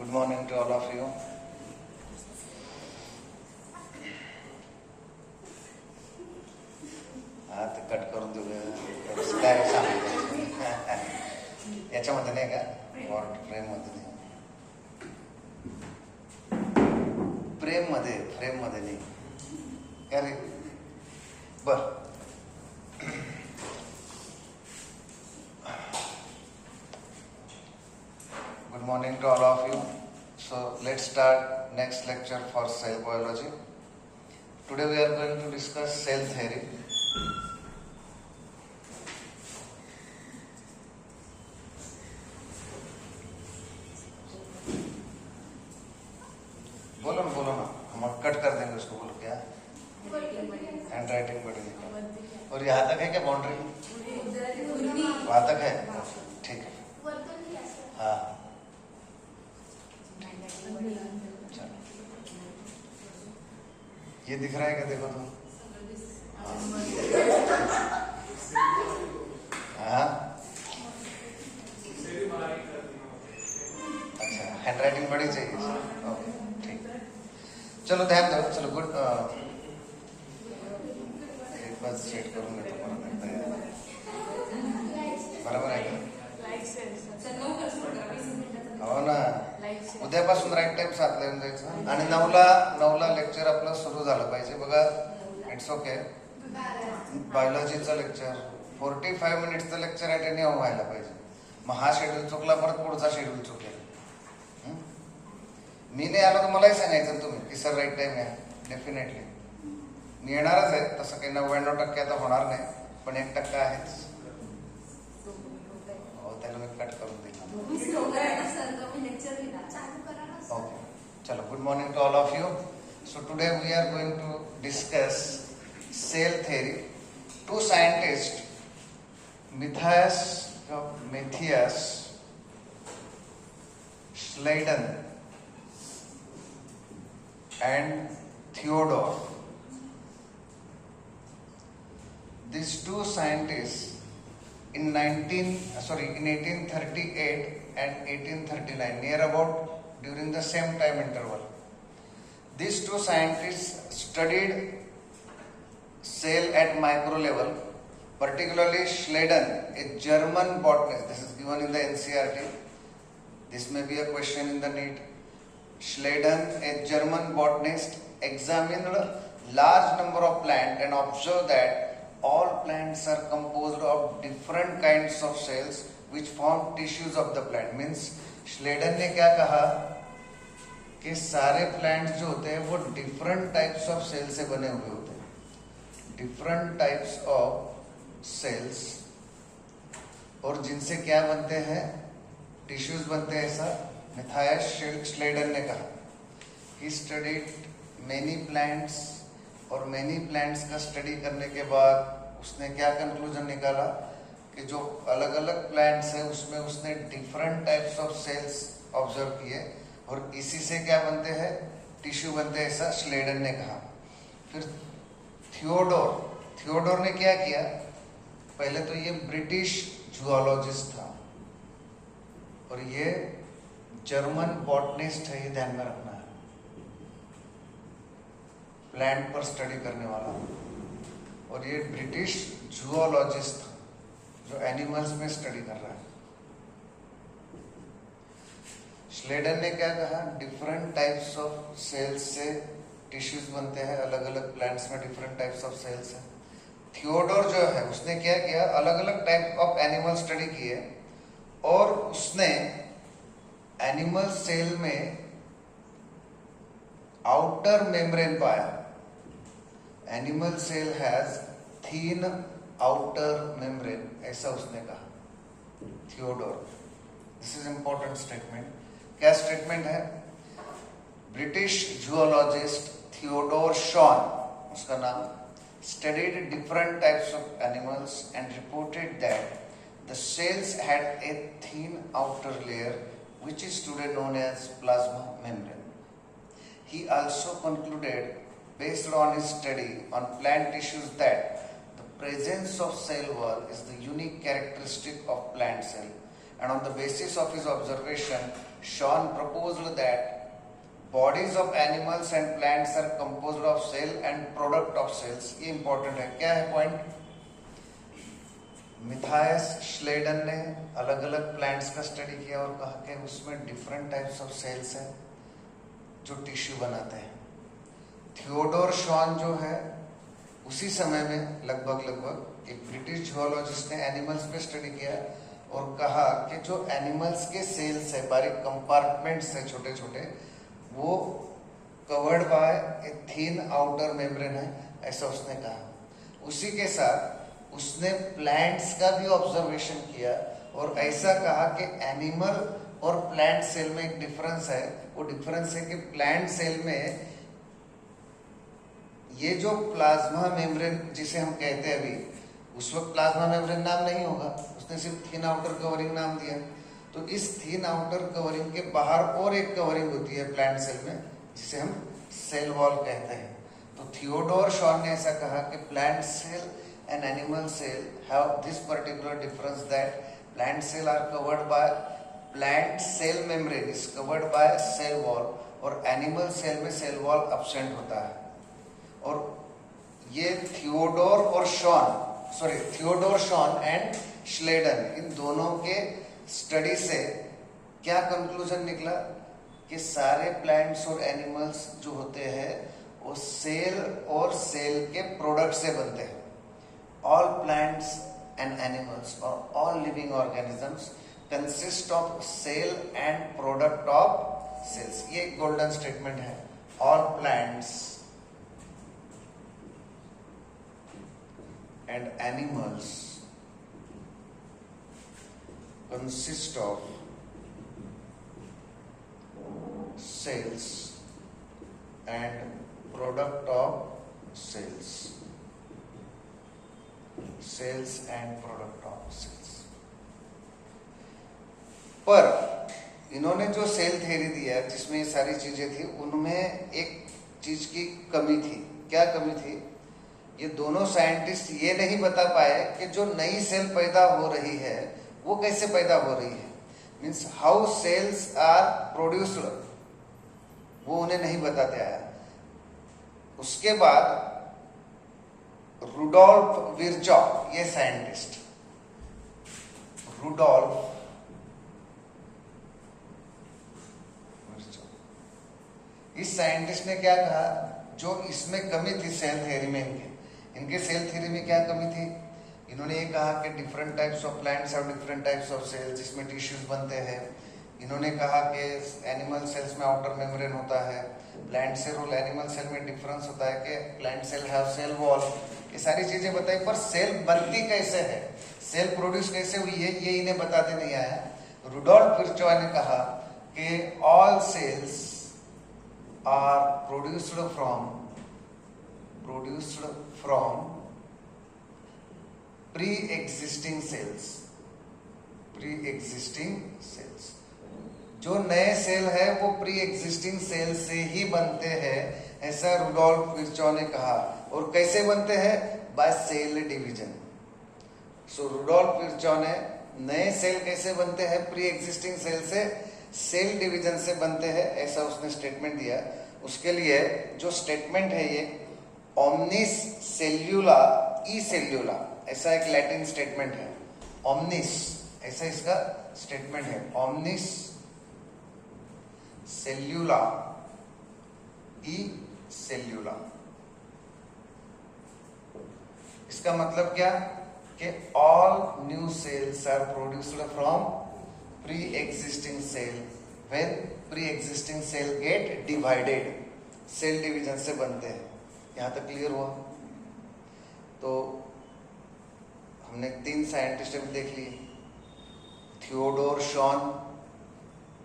Good morning to all of you. हात cut करून देऊया डायरेक्ट सांगतो याच्यामध्ये नाही का फ्रेम मध्ये नाही फ्रेम मध्ये नाही क्या रे बर Good morning to all of you. So let's start next lecture for cell biology. Today we are going to discuss cell theory. बोलो ना हम कट कर देंगे उसको. बोलो क्या हैंड राइटिंग बड़ी नहीं. और यहाँ तक है क्या बाउंड्री? वहाँ तक है. ठीक है. हाँ ये दिख रहा है क्या? देखो तुम. हाँ अच्छा हैंड राइटिंग बड़ी चाहिए. ओके ठीक. चलो ध्यान दो. चलो गुड. एक बार सेट करूंगा तो बरोबर आहे का? हो ना. उद्यापासून राईट टाइम 7ला येऊन जायचं आणि 9ला लेक्चर आपलं सुरू झालं पाहिजे. बघा इट्स ओके. बायोलॉजीचं लेक्चर 45 मिनिट्सचं लेक्चर अटेंड व्हायला पाहिजे. मग हा शेड्यूल चुकला परत पुढचा शेड्यूल चुकेल. मी नाही आलो तर मलाही सांगायचं तुम्ही की सर राईट टाइम आहे. डेफिनेटली मी येणारच आहे. तसं काही 99% आता होणार नाही पण 1% आहेच. हो त्याला मी कट करून देईल. Okay. Chalo, good morning to all of you. So today we are going to discuss cell theory. Two scientists, Matthias Schleiden and Theodore. These two scientists in 1838 and 1839, near about during the same time interval. These two scientists studied cell at micro level, particularly Schleiden, a German botanist. This is given in the NCERT. This may be a question in the NEET. Schleiden, a German botanist, examined a large number of plants and observed that all plants are composed of different kinds of cells which form tissues of the plant. Means Schleiden ने क्या कहा कि सारे plants जो होते हैं वो different types of cell से बने हुए होते हैं. डिफरेंट टाइप्स ऑफ सेल्स और जिनसे क्या बनते हैं? टिश्यूज बनते हैं. ऐसा मैथायस श्लेडन ने कहा. ही स्टडीड मेनी प्लांट्स और मेनी प्लांट्स का स्टडी करने के बाद उसने क्या कंक्लूजन निकाला कि जो अलग अलग प्लांट्स है उसमें उसने different types of cells observe किए और इसी से क्या बनते हैं? टिश्यू बनते हैं. ऐसा श्लेडन ने कहा. फिर थियोडोर ने क्या किया? पहले तो ये ब्रिटिश जूलॉजिस्ट था और ये जर्मन बॉटनिस्ट है. ये ध्यान में रखना है. प्लांट पर स्टडी करने वाला. और ये ब्रिटिश जूलॉजिस्ट था जो एनिमल्स में स्टडी कर रहा है. श्लेडन ने क्या कहा? डिफरेंट टाइप्स ऑफ सेल्स से टिश्यूज बनते हैं. अलग अलग प्लांट्स में डिफरेंट टाइप्स ऑफ सेल्स हैं. थियोडोर जो है उसने क्या किया? अलग अलग टाइप ऑफ एनिमल स्टडी किए और उसने एनिमल सेल में आउटर मेम्ब्रेन पाया. Animal cell has thin outer membrane. ऐसा उसने कहा Theodore. This is important statement. क्या स्टेटमेंट है? ब्रिटिश जूलॉजिस्ट थियोडोर शॉन, उसका नाम, studied different types of animals and reported that the cells had a thin outer layer which is today known as plasma membrane. He also concluded, based on his study on plant tissues, that the presence of cell wall is the unique characteristic of plant cell and on the basis of his observation, Shawn proposed that bodies of animals and plants are composed of cell and product of cells. ये important है. क्या है point? मिथायस श्लेडन ने अलग अलग plants का study किया और कहा कि उसमें डिफरेंट टाइप्स ऑफ सेल्स हैं जो टिश्यू बनाते हैं. थियोडोर शॉन जो है उसी समय में लगभग एक ब्रिटिश जूलॉजिस्ट ने एनिमल्स पे स्टडी किया और कहा कि जो एनिमल्स के सेल्स है, बारीक कंपार्टमेंट्स है छोटे छोटे, वो covered by a thin outer membrane है, ऐसा उसने कहा. उसी के साथ उसने प्लांट्स का भी ऑब्जर्वेशन किया और ऐसा कहा कि एनिमल और प्लांट सेल में एक डिफरेंस है. वो डिफरेंस है कि प्लांट सेल में ये जो प्लाज्मा मेम्ब्रेन जिसे हम कहते हैं, अभी उस वक्त प्लाज्मा मेम्ब्रेन नाम नहीं होगा, उसने सिर्फ थिन आउटर कवरिंग नाम दिया. तो इस थिन आउटर कवरिंग के बाहर और एक कवरिंग होती है प्लांट सेल में जिसे हम सेल वॉल कहते हैं. तो थियोडोर शॉन ने ऐसा कहा कि plant cell and animal cell have this particular difference, that plant cell are covered by plant cell membrane is covered by cell wall और animal cell में cell wall absent होता है. और ये थियोडोर शॉन एंड श्लेडन, इन दोनों के study से क्या कंक्लूजन निकला कि सारे प्लांट्स और एनिमल्स जो होते हैं वो सेल और सेल के प्रोडक्ट से बनते हैं. All plants and animals or all living organisms consist of cell and product of cells. ये गोल्डन स्टेटमेंट है. All plants and animals consist of cells and product of cells. Cells and product of cells. पर इन्होंने जो cell theory दिया जिसमें ये सारी चीजें थी, उनमें एक चीज की कमी थी. क्या कमी थी? ये दोनों साइंटिस्ट ये नहीं बता पाए कि जो नई सेल पैदा हो रही है वो कैसे पैदा हो रही है, means how cells are produced, वो उन्हें नहीं बताते आया. उसके बाद रुडोल्फ विर्चॉफ, ये साइंटिस्ट रुडोल्फ विर्चॉफ, इस साइंटिस्ट ने क्या कहा, जो इसमें कमी थी सेल थ्योरी में, इनके सेल थ्योरी में क्या कमी थी, इन्होंने ये कहा कि डिफरेंट टाइप्स ऑफ प्लांट्स और डिफरेंट टाइप्स ऑफ सेल्स जिसमें टिश्यूज बनते हैं. इन्होंने कहा कि एनिमल सेल्स में आउटर मेम्ब्रेन होता है, प्लांट सेल और एनिमल सेल में डिफरेंस होता है कि plant cell have cell wall. ये सारी चीजें बताई, पर सेल बनती कैसे है, सेल प्रोड्यूस कैसे हुई है, ये इन्हें बताते नहीं आया. रुडोल्फ विर्चॉफ ने कहा कि all cells are produced from pre existing cells. जो नए सेल है वो प्री एग्जिस्टिंग सेल से ही बनते हैं, ऐसा रुडोल्फ विर्चॉफ ने कहा. और कैसे बनते हैं? By cell division. So Rudolf Virchow ने नए सेल कैसे बनते हैं प्री एग्जिस्टिंग सेल से, सेल डिवीजन से बनते हैं, ऐसा उसने स्टेटमेंट दिया. उसके लिए जो स्टेटमेंट है ये ओमनिस सेल्यूला ई सेल्यूला, ऐसा एक लैटिन स्टेटमेंट है. ओमनिस ऐसा इसका स्टेटमेंट है, ओमनिस सेल्यूला ई सेल्यूला. इसका मतलब क्या कि all new cells are produced from pre existing cell when pre existing cell get divided, cell division से बनते हैं. यहां तक क्लियर हुआ? तो हमने 3 साइंटिस्ट अभी देख लिए. थियोडोर शॉन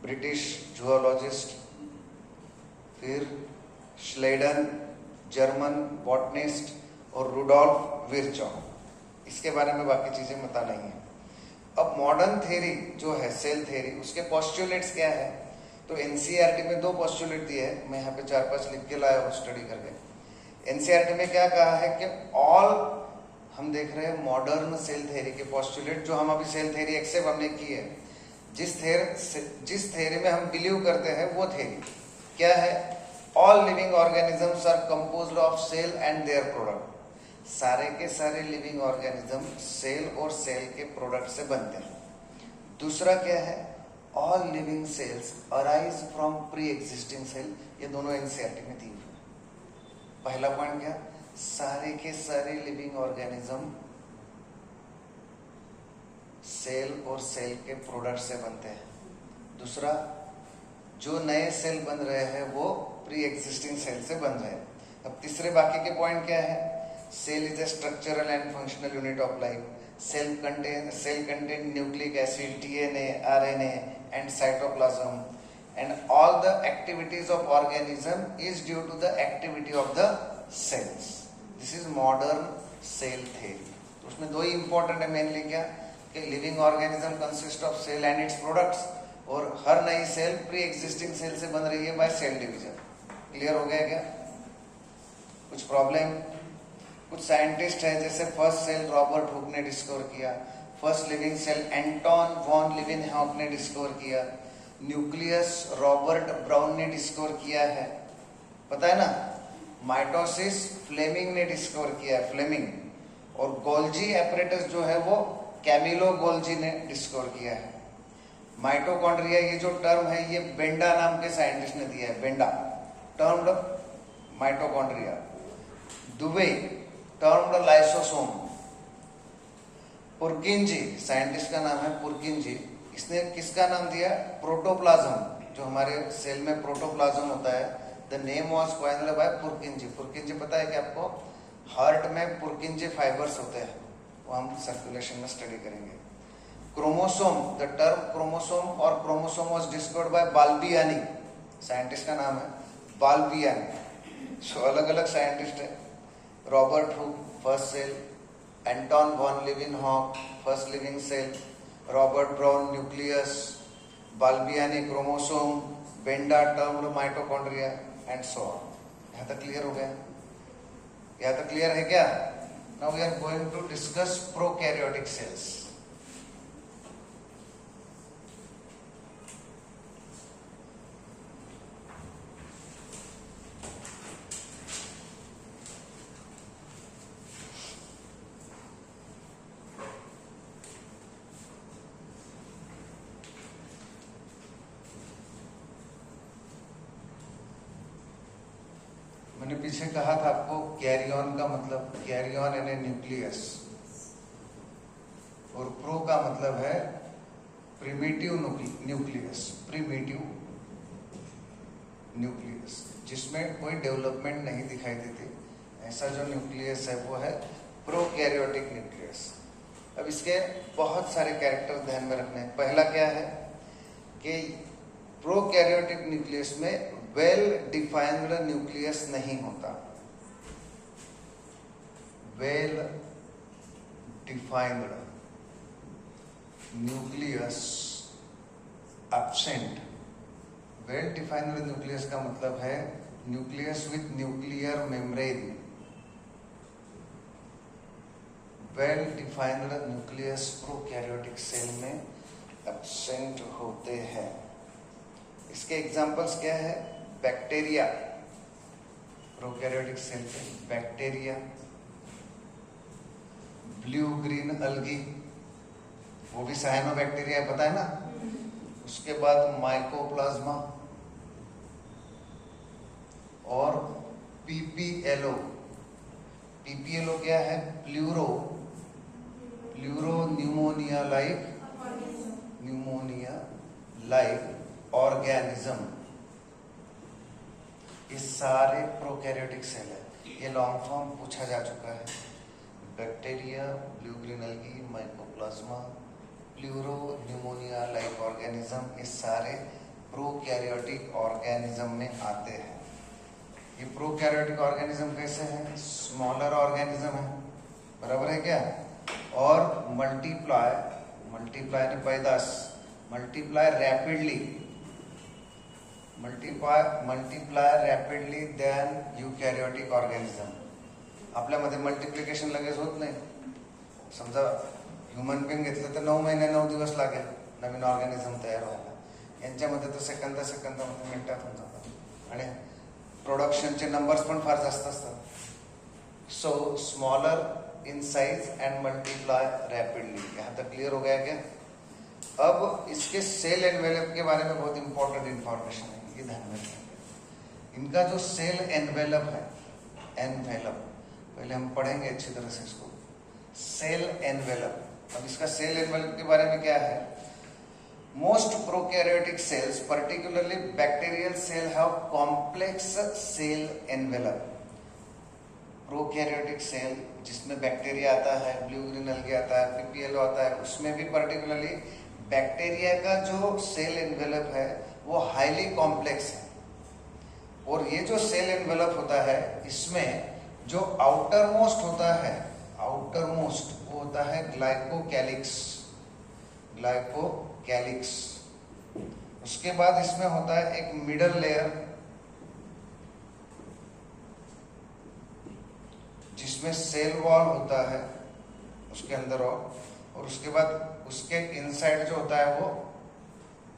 ब्रिटिश जूलॉजिस्ट, फिर श्लेडन जर्मन बॉटनिस्ट और रुडोल्फ विर्चॉफ. इसके बारे में बाकी चीजें पता नहीं है. अब मॉडर्न थ्योरी जो है सेल थ्योरी, उसके पोस्टुलेट्स क्या है? तो एनसीईआरटी में 2 पोस्टुलेट दिए हैं, मैं यहाँ पे 4-5 लिख के लाया हूँ स्टडी करके. एनसीईआरटी में क्या कहा है कि ऑल, हम देख रहे हैं मॉडर्न सेल थ्योरी के पोस्टुलेट, जो हम अभी सेल थ्योरी एक्सेप्ट हमने की है, जिस थ्योरी में हम बिलीव करते हैं वो थ्योरी क्या है? All living organisms are composed of cell and their product. सारे के सारे लिविंग ऑर्गेनिज्म सेल और सेल के प्रोडक्ट से बनते हैं। दूसरा क्या है? All living cells arise from pre existing cell. ये दोनों एनसीईआरटी में दी हुई है। पहला पॉइंट क्या? सारे के सारे लिविंग ऑर्गेनिज्म सेल और सेल के प्रोडक्ट से बनते हैं। दूसरा, जो नए सेल बन रहे हैं वो प्री एग्जिस्टिंग सेल से बन रहे हैं। अब तीसरे बाकी के पॉइंट क्या है? Cell is a structural and functional unit of life. Cell contain nucleic acid, DNA, RNA and cytoplasm, and all the activities of organism is due to the activity of the cells. This is modern cell theory. तो उसमें दो ही important है mainly क्या? कि living organism consist of cell and its products, और हर नई सेल प्री एग्जिस्टिंग सेल से बन रही है बाय सेल डिवीजन। क्लियर हो गया क्या? कुछ प्रॉब्लम? कुछ साइंटिस्ट है जैसे फर्स्ट सेल रॉबर्ट हुक ने डिस्कवर किया, first living cell Anton von Leeuwenhoek ने डिस्कवर किया, न्यूक्लियस रॉबर्ट ब्राउन ने डिस्कवर किया है, पता है ना। माइटोसिस फ्लेमिंग ने डिस्कवर किया है, फ्लेमिंग। और गोल्जी एपरेटस जो है वो कैमिलो गोल्जी ने डिस्कवर किया है। माइटोकॉन्ड्रिया ये जो टर्म है ये बेंडा नाम के साइंटिस्ट ने दिया है, Benda termed mitochondria. Dubey termed lysosome. पुरकिंजी scientist का नाम है पुरकिंजी, इसने किसका नाम दिया? प्रोटोप्लाज्म। जो हमारे सेल में प्रोटोप्लाज्म होता है, the name was coined bye पुरकिंजी। पुरकिंजी पता है कि आपको हार्ट में पुरकिंजी फाइबर्स होते हैं, वो हम सर्कुलेशन में स्टडी करेंगे। क्रोमोसोम, द टर्म क्रोमोसोम और chromosome was discovered by Balbiani, scientist का नाम है बाल्बियानी। सो अलग अलग साइंटिस्ट है। Robert Hooke first cell, Anton von Leeuwenhoek first living cell, Robert Brown nucleus, Balbiani chromosome, Benda term mitochondria and so on. यहाँ तक clear हो गया? यहाँ तक क्लियर है क्या? Now we are going to discuss prokaryotic cells. मैंने पीछे कहा था आपको कैरियन का मतलब, कैरियन यानी न्यूक्लियस, और प्रो का मतलब है प्रिमिटिव न्यूक्लियस, प्रिमिटिव न्यूक्लियस, जिसमें कोई डेवलपमेंट नहीं दिखाई देती। ऐसा जो न्यूक्लियस है वो है प्रोकैरियोटिक न्यूक्लियस। अब इसके बहुत सारे कैरेक्टर ध्यान में रखने हैं। पहला क्या है कि प्रोकैरियोटिक न्यूक्लियस में वेल डिफाइंड न्यूक्लियस नहीं होता। Well defined nucleus absent. Well defined nucleus का मतलब है nucleus with nuclear membrane. Well defined nucleus prokaryotic cell में एब्सेंट होते हैं। इसके एग्जांपल्स क्या है? बैक्टीरिया, प्रोकैरियोटिक सेल पे बैक्टीरिया, ब्लू ग्रीन अलगी, वो भी साइनोबैक्टीरिया पता है ना। उसके बाद माइकोप्लाज्मा और पीपीएलओ। पीपीएलओ क्या है? Pleuro pneumonia like organism. ये सारे प्रोकैरियोटिक सेल है। ये लॉन्ग फॉर्म पूछा जा चुका है। Bacteria, blue green अलगी, mycoplasma, pleuro pneumonia like organism, ये सारे प्रोकैरियोटिक ऑर्गेनिज्म में आते हैं। ये प्रोकैरियोटिक ऑर्गेनिज्म कैसे हैं? स्मॉलर ऑर्गेनिज्म है, बराबर है क्या? और मल्टीप्लाई ने पैदाश, मल्टीप्लाई रॅपिडली दॅन यूकॅरियोटिक ऑर्गॅनिझम। आपल्यामध्ये मल्टिप्लिकेशन लगेच होत नाही। समजा ह्युमन बिंग घेतलं तर 9 महिने 9 दिवस लागेल, नवीन ऑर्गॅनिझम तयार व्हायला. यांच्यामध्ये तर सेकंदामध्ये मिनिटात होऊन जातात आणि प्रोडक्शनचे नंबर्स पण फार जास्त असतात. So smaller in size and multiply rapidly. यहाँ तक क्लियर हो गया क्या? अब इसके सेल एनवेलप के बारे में बहुत इंपॉर्टेंट इंफॉर्मेशन है, ये ध्यान रखें. इनका जो सेल एनवेलप है, एनवेलप पहले हम पढ़ेंगे अच्छी तरह से इसको. Cell envelope. अब इसका सेल एनवेलप के बारे में क्या है? Most prokaryotic cells particularly bacterial cell have complex cell envelope. Prokaryotic cell जिसमें बैक्टीरिया आता है, ब्लू ग्रीन अलगी आता है, पीपीएल आता है, उसमें भी पर्टिकुलरली बैक्टीरिया का जो सेल एनवेलप है वो हाईली कॉम्प्लेक्स है. और ये जो सेल एनवेलप होता है इसमें जो आउटर मोस्ट होता है, आउटर मोस्ट वो होता है ग्लाइकोकैलिक्स. ग्लाइकोकैलिक्स. उसके बाद इसमें होता है एक मिडल लेयर जिसमें सेल वॉल होता है उसके अंदर, और उसके बाद उसके इनसाइड जो होता है वो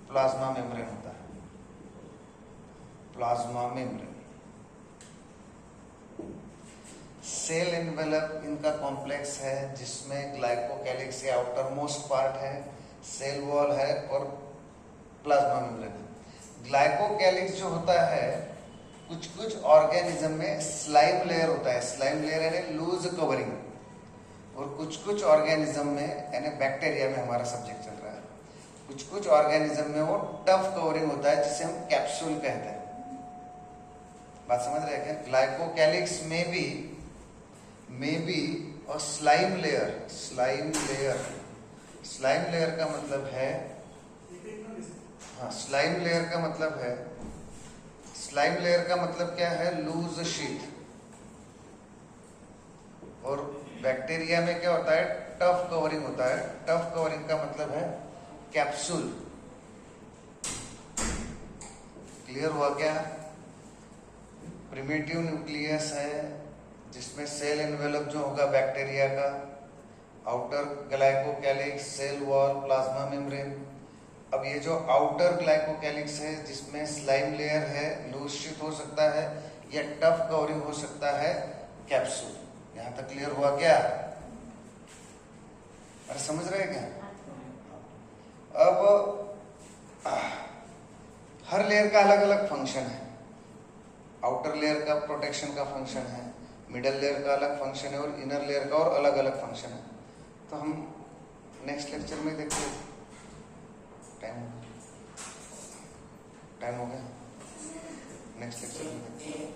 प्लाज्मा मेम्ब्रेन होता है. Plasma membrane. सेल एनवेलप इनका कॉम्प्लेक्स है जिसमें ग्लाइकोकैलिक्स या आउटर मोस्ट पार्ट है, सेल वॉल है और प्लाज्मा मेम्ब्रेन है. ग्लाइकोकैलिक्स जो होता है कुछ ऑर्गेनिज्म में स्लाइम लेयर होता है. स्लाइम लेयर यानी लूज कवरिंग. और कुछ ऑर्गेनिज्म में यानी बैक्टीरिया में हमारा सब्जेक्ट चल रहा है, कुछ ऑर्गेनिज्म में वो टफ कवरिंग होता है जिसे हम कैप्सूल कहते हैं. बात समझ रहे हैं क्या? ग्लाइकोकैलिक्स में भी और स्लाइम लेयर. स्लाइम लेयर का मतलब है, हाँ स्लाइम लेयर का मतलब है, स्लाइम लेयर का मतलब क्या है? Loose sheet. और बैक्टीरिया में क्या होता है? टफ कवरिंग होता है. टफ कवरिंग का मतलब है कैप्सूल. क्लियर हुआ क्या? प्रिमिटिव न्यूक्लियस है जिसमें सेल एनवेलप जो होगा बैक्टीरिया का, outer glycocalyx, cell wall, plasma membrane. अब ये जो आउटर ग्लाइकोकैलिक्स है जिसमें स्लाइम लेयर है, लूज शीट हो सकता है या टफ कवरिंग हो सकता है, कैप्सूल. यहां तक क्लियर हुआ क्या? अरे समझ रहे क्या? अब हर लेयर का अलग अलग फंक्शन है. आउटर लेयर का प्रोटेक्शन का फंक्शन है, मिडल लेयर का अलग फंक्शन है और इनर लेयर का और अलग अलग फंक्शन है. तो हम नेक्स्ट लेक्चर में देखते. टाइम हो गया. नेक्स्ट लेक्चर में देखते हैं.